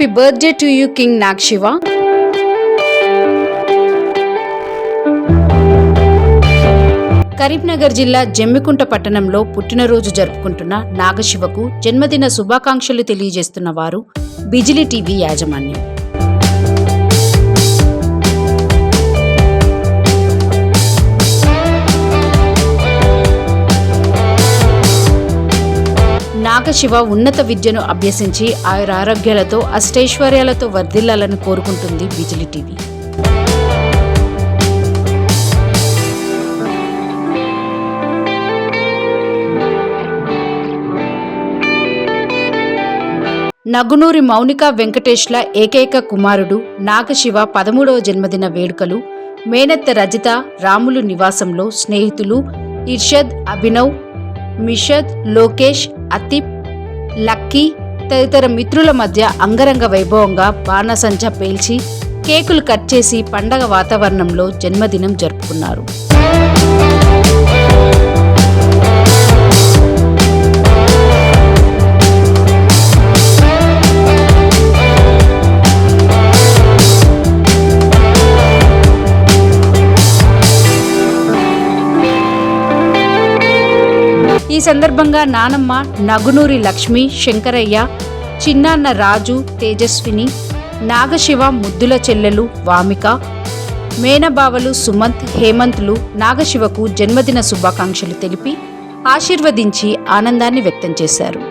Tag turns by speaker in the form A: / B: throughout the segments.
A: Happy birthday to you king Nagasiva. Karimnagar జిల్లా జమ్మికుంట పట్టణంలో పుట్టినరోజు జరుపుకుంటున్న నాగశివకు జన్మదిన శుభాకాంక్షలు తెలియజేస్తున్న వారు బిజిలీ టీవీ యాజమాన్యం. నాగశివ ఉన్నత విద్యను అభ్యసించి ఆయురారోగ్యాలతో అష్టైశ్వర్యాలతో వర్ధిల్లాలని కోరుకుంటుంది బిజిలీ టీవీ. నగునూరి మౌనిక వెంకటేష్ల ఏకైక కుమారుడు నాగశివ 13వ జన్మదిన వేడుకలు మేనత్త రజిత రాములు నివాసంలో స్నేహితులు ఇర్షద్, అభినవ్, మిషద్, లోకేష్, అతిప్, లక్కీ తదితర మిత్రుల మధ్య అంగరంగ వైభవంగా బాణసంచ పేల్చి కేకులు కట్ చేసి పండగ వాతావరణంలో జన్మదినం జరుపుకున్నారు. ఈ సందర్భంగా నానమ్మ, నగునూరి లక్ష్మి, శంకరయ్య, చిన్నాన్న రాజు, తేజస్విని, నాగశివ ముద్దుల చెల్లెలు వామిక, మేనబావలు సుమంత్, హేమంత్లు నాగశివకు జన్మదిన శుభాకాంక్షలు తెలిపి ఆశీర్వదించి ఆనందాన్ని వ్యక్తం చేశారు.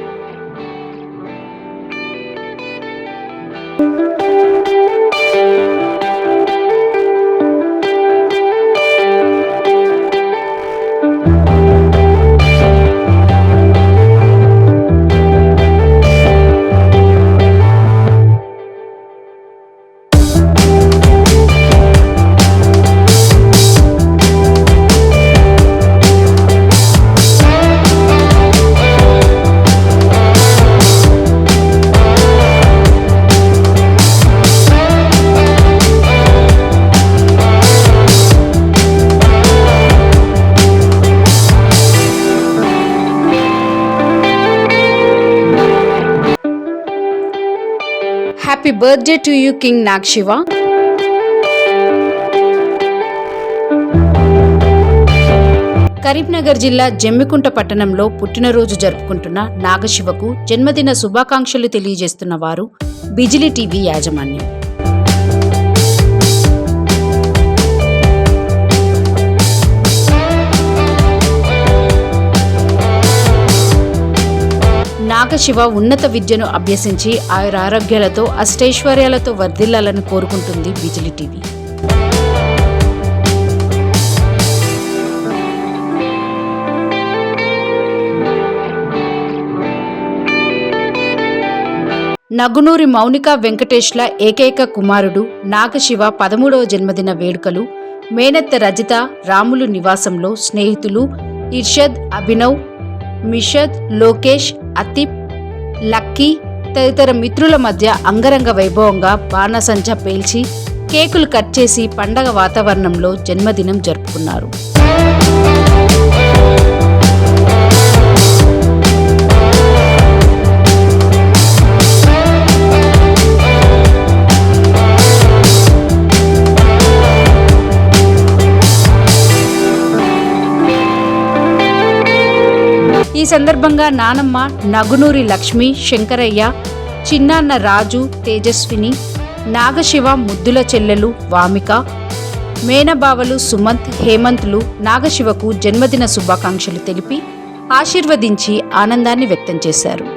A: Happy birthday to you king Nagasiva. Karimnagar జిల్లా జమ్మికుంట పట్టణంలో పుట్టినరోజు జరుపుకుంటున్న నాగశివకు జన్మదిన శుభాకాంక్షలు తెలియజేస్తున్న వారు బిజిలీ టీవీ యాజమాన్యం. నాగశివ ఉన్నత విద్యను అభ్యసించి ఆయురారోగ్యాలతో అష్టైశ్వర్యాలతో వర్ధిల్లాలని కోరుకుంటుంది బిజిలీ టీవీ. నగునూరి మౌనిక వెంకటేష్ల ఏకైక కుమారుడు నాగశివ 13వ జన్మదిన వేడుకలు మేనత్త రజిత రాములు నివాసంలో స్నేహితులు ఇర్షద్, అభినవ్, మిషద్, లోకేష్, అతిప్, లక్కీ తదితర మిత్రుల మధ్య అంగరంగ వైభవంగా బాణసంచ పేల్చి కేకులు కట్ చేసి పండగ వాతావరణంలో జన్మదినం జరుపుకున్నారు. ఈ సందర్భంగా నానమ్మ, నగునూరి లక్ష్మి, శంకరయ్య, చిన్నాన్న రాజు, తేజస్విని, నాగశివ ముద్దుల చెల్లెలు వామిక, మేనబావలు సుమంత్, హేమంత్లు నాగశివకు జన్మదిన శుభాకాంక్షలు తెలిపి ఆశీర్వదించి ఆనందాన్ని వ్యక్తం చేశారు.